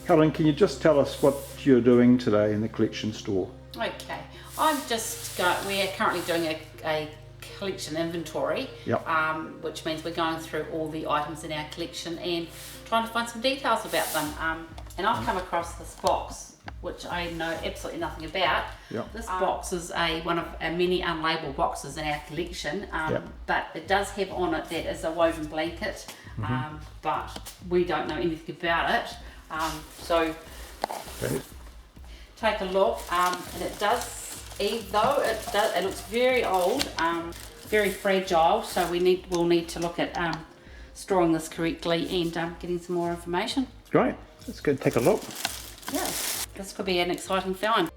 Helen, can you just tell us what you're doing today in the collection store? Okay, we are currently doing a collection inventory, Yep. which means we're going through all the items in our collection and trying to find some details about them. And I've come across this box, which I know absolutely nothing about. Yep. This box is one of many unlabelled boxes in our collection, Yep. but it does have on it that is a woven blanket, but we don't know anything about it. So Okay. take a look, and it does, though it looks very old, very fragile, so we'll need to look at storing this correctly and getting some more information. Great. Let's go take a look. Yeah, this could be an exciting find.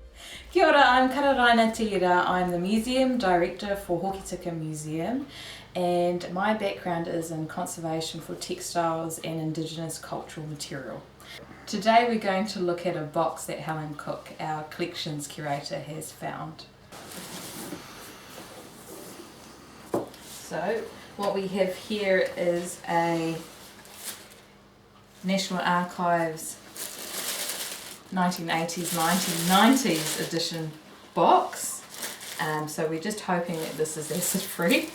Kia ora, I'm Kararaina Te Ira. I'm the Museum Director for Hokitika Museum, and my background is in conservation for textiles and Indigenous cultural material. Today we're going to look at a box that Helen Cook, our collections curator, has found. So what we have here is a National Archives 1980s, 1990s edition box. So we're just hoping that this is acid free.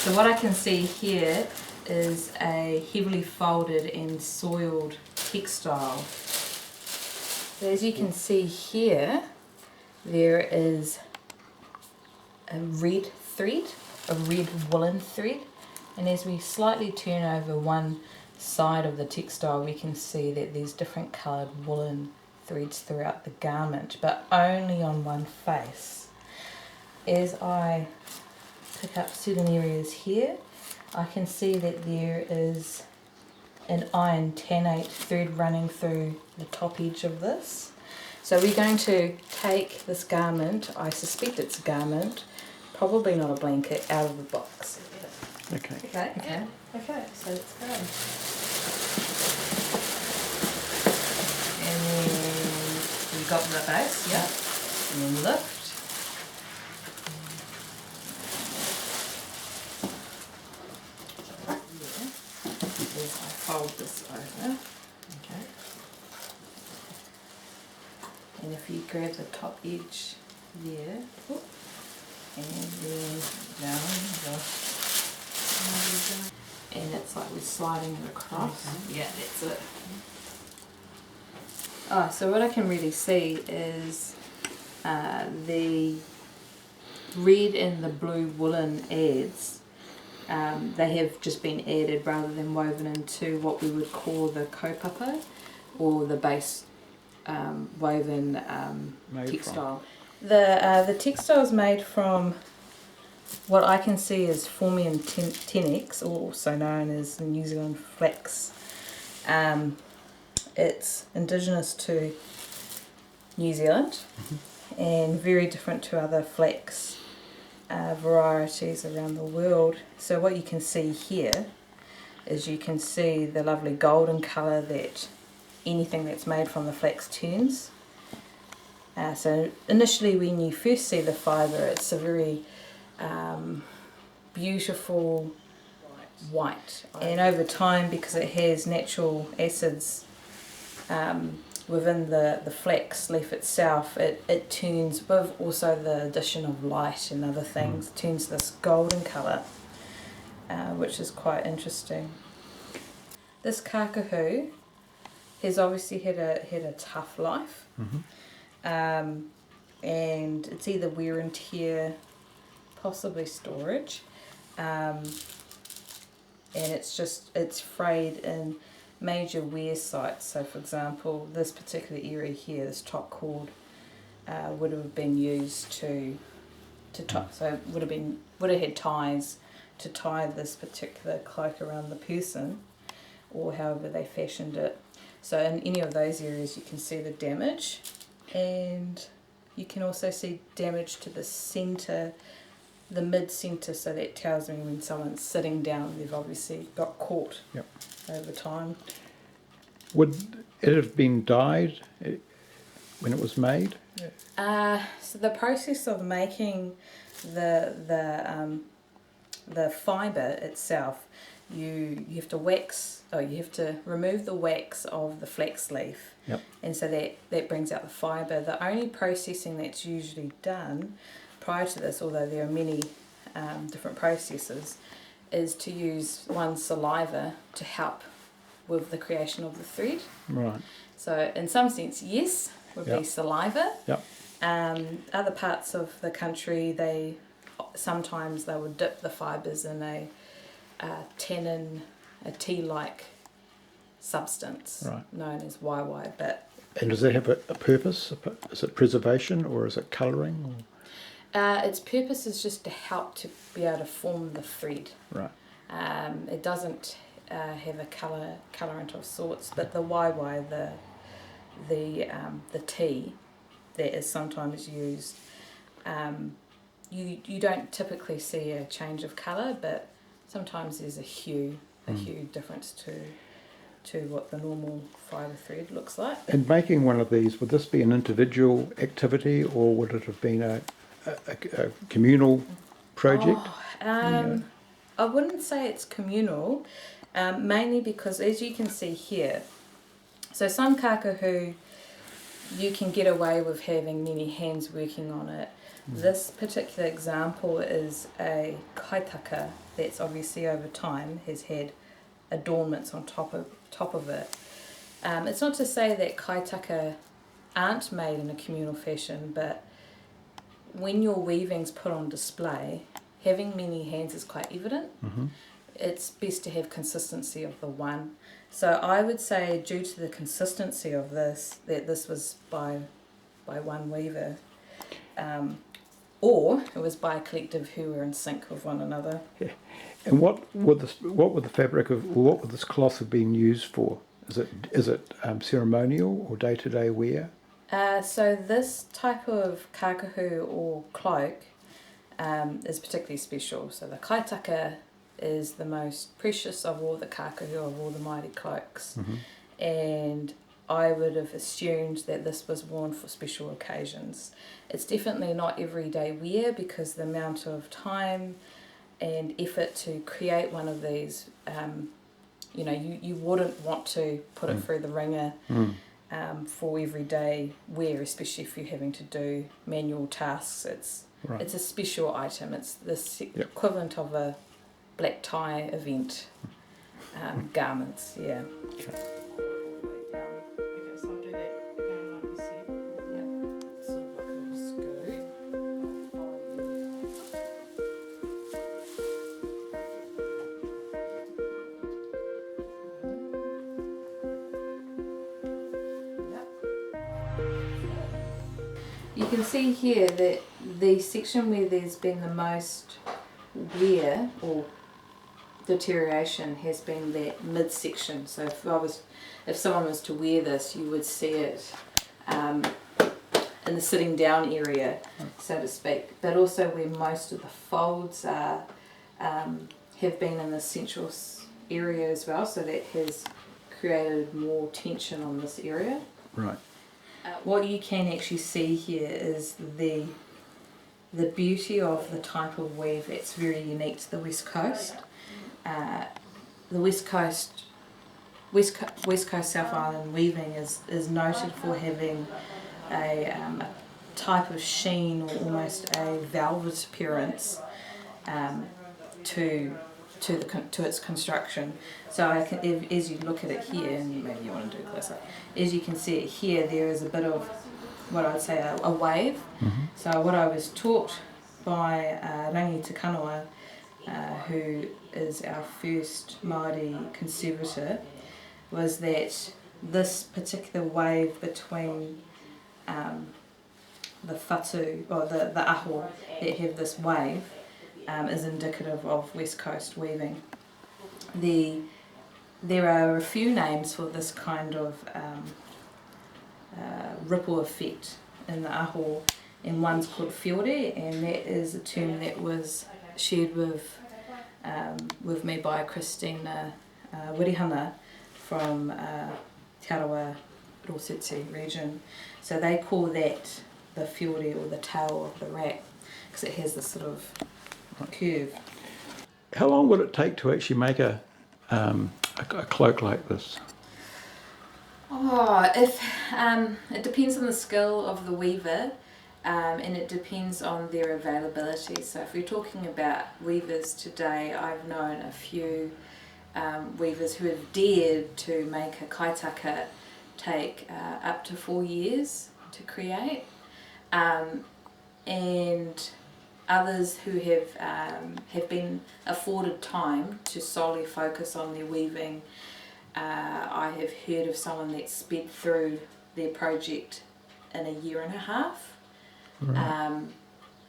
So what I can see here is a heavily folded and soiled textile. So as you can see here, there is a red thread, a red woolen thread, and as we slightly turn over one side of the textile, we can see that there's different coloured woolen threads throughout the garment, but only on one face. As I pick up certain areas here, I can see that there is an iron tannate thread running through the top edge of this. So we're going to take this garment, I suspect it's a garment, probably not a blanket, out of the box. Okay. Okay, so let's go. And then you got the base, yeah. And then lift. As I fold this over, okay. And if you grab the top edge there, and then down, and it's like we're sliding it across. Okay. Yeah, that's it. Oh, so what I can really see is the red and the blue woolen adds. They have just been added rather than woven into what we would call the kaupapa, or the base woven textile. The textile is made from what I can see is Formium tenax, also known as the New Zealand flax. It's indigenous to New Zealand and very different to other flax varieties around the world. So what you can see here is you can see the lovely golden colour that anything that's made from the flax turns. So initially when you first see the fibre, it's a very beautiful white, and over time, because it has natural acids within the flax leaf itself, it turns, with also the addition of light and other things, turns this golden colour, which is quite interesting. This kakahu has obviously had a tough life, and it's either wear and tear, possibly storage, and it's frayed in major wear sites. So for example, this particular area here, this top cord, would have been used to tie, so would have had ties to tie this particular cloak around the person, or however they fashioned it. So in any of those areas you can see the damage, and you can also see damage to the centre, the mid-centre, so that tells me when someone's sitting down, they've obviously got caught over time. Would it have been dyed when it was made? So the process of making the fibre itself you have to you have to remove the wax of the flax leaf. Yep. And so that brings out the fibre. The only processing that's usually done prior to this, although there are many different processes, is to use one's saliva to help with the creation of the thread. Right. So in some sense, yes, would be saliva. Yep. Other parts of the country, sometimes they would dip the fibres in a tannin, a tea-like substance known as YY. And does that have a purpose? Is it preservation or is it colouring? Its purpose is just to help to be able to form the thread. Right. It doesn't have a colorant of sorts, but the YY, the tea that is sometimes used, you don't typically see a change of colour, but sometimes there's a hue difference to what the normal fibre thread looks like. And making one of these, would this be an individual activity or would it have been a communal project? I wouldn't say it's communal, mainly because, as you can see here, so some kakahu, you can get away with having many hands working on it. This particular example is a kaitaka that's obviously over time has had adornments on top of it. It's not to say that kaitaka aren't made in a communal fashion, but when your weaving's put on display, having many hands is quite evident. It's best to have consistency of the one. So I would say, due to the consistency of this, that this was by one weaver, or it was by a collective who were in sync with one another. Yeah. And what would this cloth have been used for? Is it ceremonial or day-to-day wear? So this type of kakahu or cloak is particularly special. So the kaitaka is the most precious of all the kakahu, of all the mighty cloaks. And I would have assumed that this was worn for special occasions. It's definitely not everyday wear because the amount of time and effort to create one of these, you wouldn't want to put it through the ringer for everyday wear, especially if you're having to do manual tasks. It's a special item. It's the equivalent of a black tie event garments. Yeah. Okay, so I'll do that again like you said. Yeah. Sort of like a little skirt. You can see here that the section where there's been the most wear or deterioration has been that midsection. So if someone was to wear this, you would see it in the sitting down area, so to speak, but also where most of the folds are have been in the central area as well, so that has created more tension on this area. Right. What you can actually see here is the beauty of the type of weave that's very unique to the West Coast. The West Coast South Island weaving is noted for having a type of sheen or almost a velvet appearance to its construction. So as you look at it here, and maybe you want to do it closer, as you can see it here, there is a bit of what I would say a wave. So what I was taught by Rangi Te Kanoa, who is our first Māori conservator, was that this particular wave between the whatu, or the aho that have this wave, is indicative of West Coast weaving. There are a few names for this kind of ripple effect in the aho, and one's called whiore, and that is a term that was shared with me by Christina Wirihana from Te Arawa Rosete region. So they call that the whiore, or the tail of the rat, because it has this sort of curve. How long would it take to actually make a a cloak like this? Oh, if it depends on the skill of the weaver, and it depends on their availability. So if we're talking about weavers today, I've known a few weavers who have dared to make a kaitaka take up to 4 years to create, and others who have been afforded time to solely focus on their weaving. I have heard of someone that sped through their project in a year and a half. Right.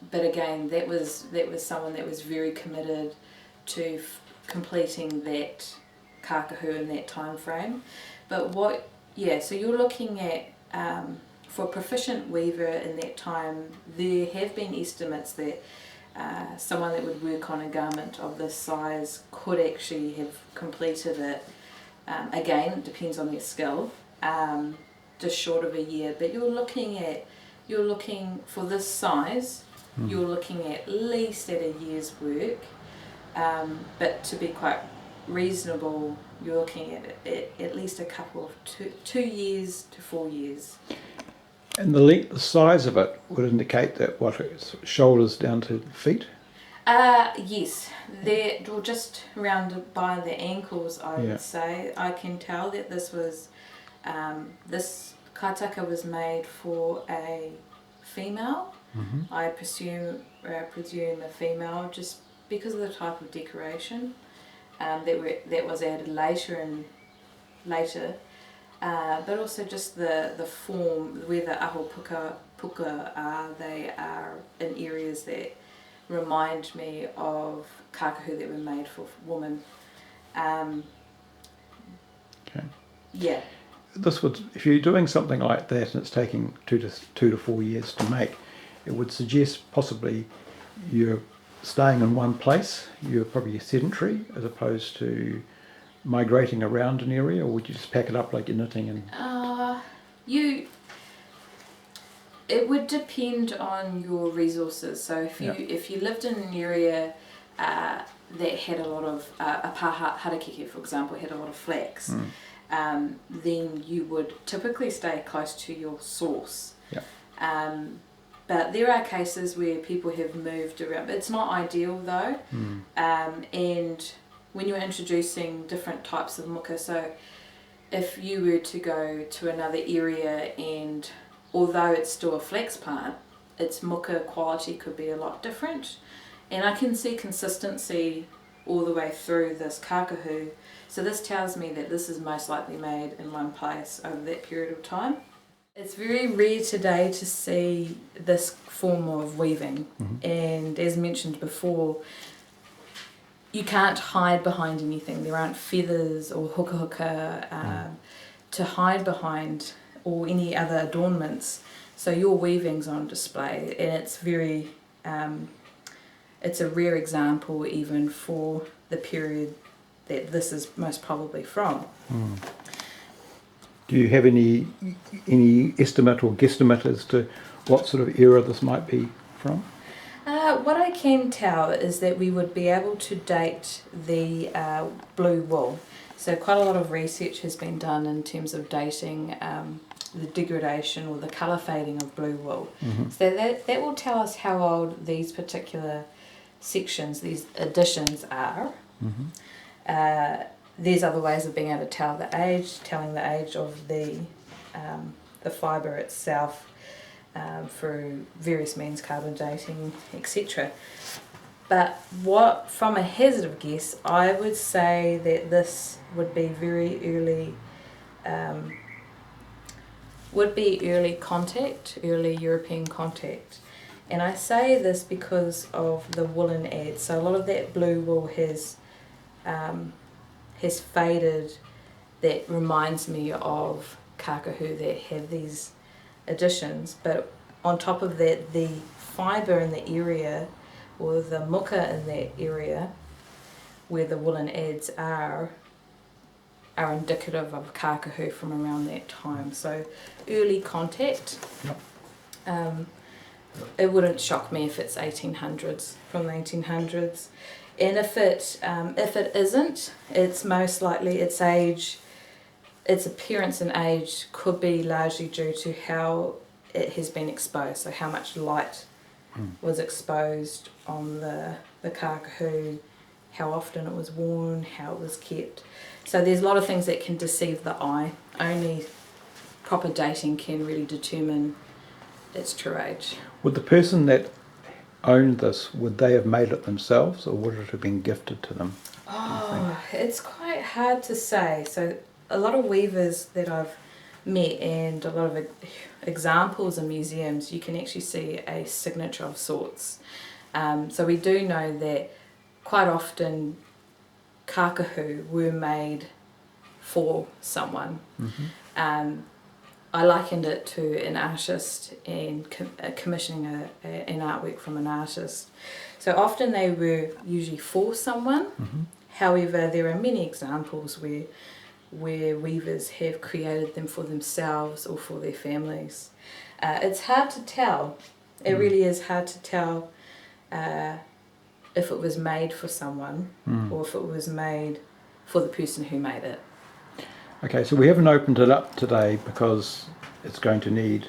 But again, that was someone that was very committed to completing that kakahu in that time frame. But so you're looking at for a proficient weaver in that time, there have been estimates that someone that would work on a garment of this size could actually have completed it. Again, it depends on their skill, just short of a year. But you're looking for this size, you're looking at least at a year's work. But to be quite reasonable, you're looking at least a couple of 2 years to 4 years. And the size of it would indicate that what, it's shoulders down to feet? Yes, they're just rounded by the ankles, I would say. I can tell that this was, this kaitaka was made for a female. I presume a female, just because of the type of decoration that was added later. But also just the form, where the aho puka are, they are in areas that remind me of kakahu that were made for women. Okay. Yeah. This would, if you're doing something like that and it's taking 2 to 4 years to make, it would suggest possibly you're staying in one place, you're probably sedentary as opposed to migrating around an area, or would you just pack it up like you're knitting and... It would depend on your resources. So if you lived in an area that had a lot of a harakeke, for example, had a lot of flax, then you would typically stay close to your source. But there are cases where people have moved around. It's not ideal though. And when you're introducing different types of muka, so if you were to go to another area, and although it's still a flax plant, its muka quality could be a lot different. And I can see consistency all the way through this kakahu. So this tells me that this is most likely made in one place over that period of time. It's very rare today to see this form of weaving. And as mentioned before, you can't hide behind anything. There aren't feathers or huka to hide behind, or any other adornments. So your weaving's on display, and it's very, it's a rare example even for the period that this is most probably from. Do you have any estimate or guesstimate as to what sort of era this might be from? What I can tell is that we would be able to date the blue wool. So quite a lot of research has been done in terms of dating the degradation or the colour fading of blue wool. So that will tell us how old these particular sections, these additions are. There's other ways of being able to tell the age, telling the age of the fibre itself through various means, carbon dating, etc. But from a hazard of guess, I would say that this would be very early, early European contact. And I say this because of the woolen ads. So a lot of that blue wool has faded. That reminds me of kakahu that have these additions. But on top of that, the fibre in the area, or the muka in that area where the woolen ads are indicative of kakahu from around that time. So early contact. It wouldn't shock me if it's 1800s, from the 1800s. And if it isn't, it's most likely its age, its appearance and age could be largely due to how it has been exposed, so how much light was exposed on the kakahu, how often it was worn, how it was kept. So there's a lot of things that can deceive the eye. Only proper dating can really determine its true age. Would the person that owned this, would they have made it themselves, or would it have been gifted to them? Oh, it's quite hard to say. So a lot of weavers that I've met and a lot of examples in museums, you can actually see a signature of sorts. So we do know that quite often kakahu were made for someone. I likened it to an artist and commissioning an artwork from an artist. So often they were usually for someone. However, there are many examples where weavers have created them for themselves or for their families. It's hard to tell. It really is hard to tell if it was made for someone or if it was made for the person who made it. Okay, so we haven't opened it up today because it's going to need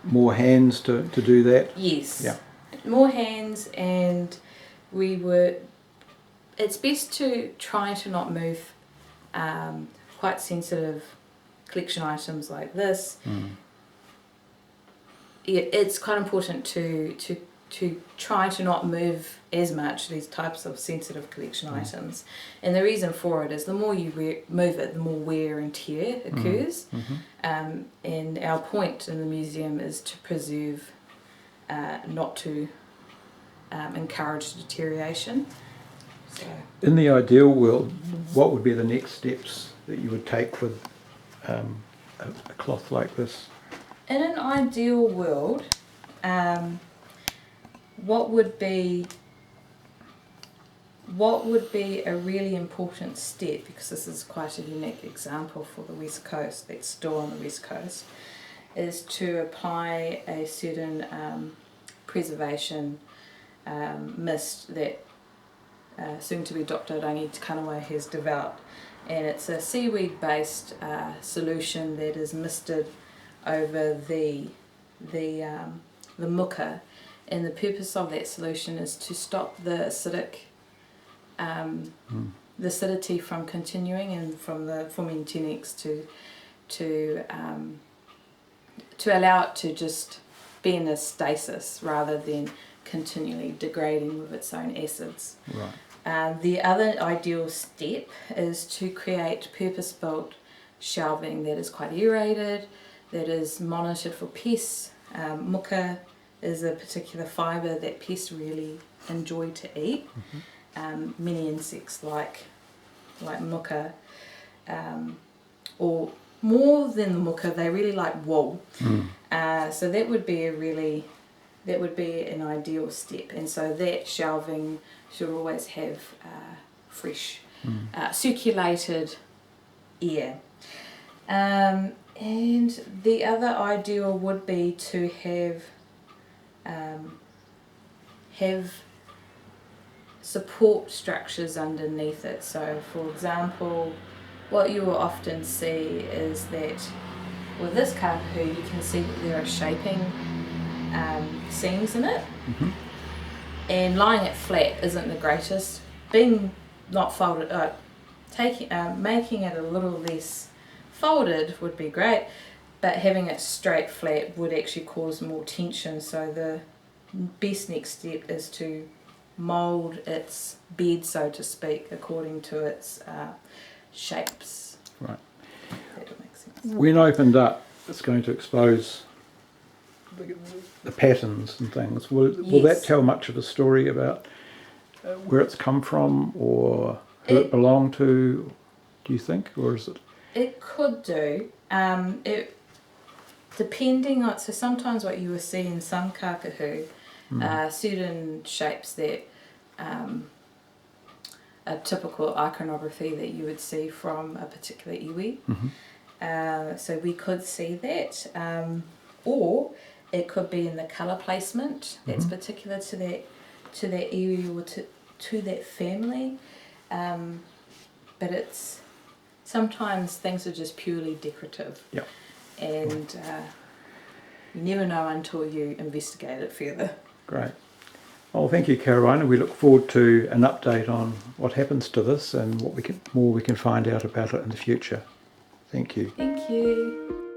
more hands to do that. Yes. Yeah. More hands, and it's best to try to not move quite sensitive collection items like this. It's quite important to try to not move as much these types of sensitive collection items, and the reason for it is the more you move it, the more wear and tear occurs. And our point in the museum is to preserve, not to encourage deterioration. So In the ideal world, what would be the next steps that you would take with a cloth like this? in an ideal world, what would be a really important step, because this is quite a unique example for the West Coast, that's still on the West Coast, is to apply a certain preservation mist that soon to be Dr. Rangi Kanawai has developed, and it's a seaweed based solution that is misted over the muka, and the purpose of that solution is to stop the acidity from continuing and from the forming tenax to allow it to just be in a stasis rather than continually degrading with its own acids. Right. The other ideal step is to create purpose-built shelving that is quite aerated, that is monitored for pests. Muka is a particular fibre that pests really enjoy to eat. Many insects like muka, or more than the muka, they really like wool. So that would be an ideal step, and so that shelving should always have fresh, circulated air. And the other ideal would be to have support structures underneath it. So, for example, what you will often see is that with this kakahu, you can see that there are shaping seams in it, and lying it flat isn't the greatest. Being not folded, making it a little less folded would be great, but having it straight flat would actually cause more tension. So the best next step is to mould its bed, so to speak, according to its shapes. Right. That would make sense. When opened up, it's going to expose the patterns and things. Will that Yes. tell much of a story about where it's come from or who it belonged to, do you think? Or is it? It could do. It depending on, so sometimes what you will see in some kakahu are certain shapes that are typical iconography that you would see from a particular iwi. So we could see that, or it could be in the colour placement that's particular to that iwi or to that family, but it's sometimes things are just purely decorative. Yep. And you never know until you investigate it further. Great. Well, thank you, Kararaina. We look forward to an update on what happens to this and what more we can find out about it in the future. Thank you. Thank you.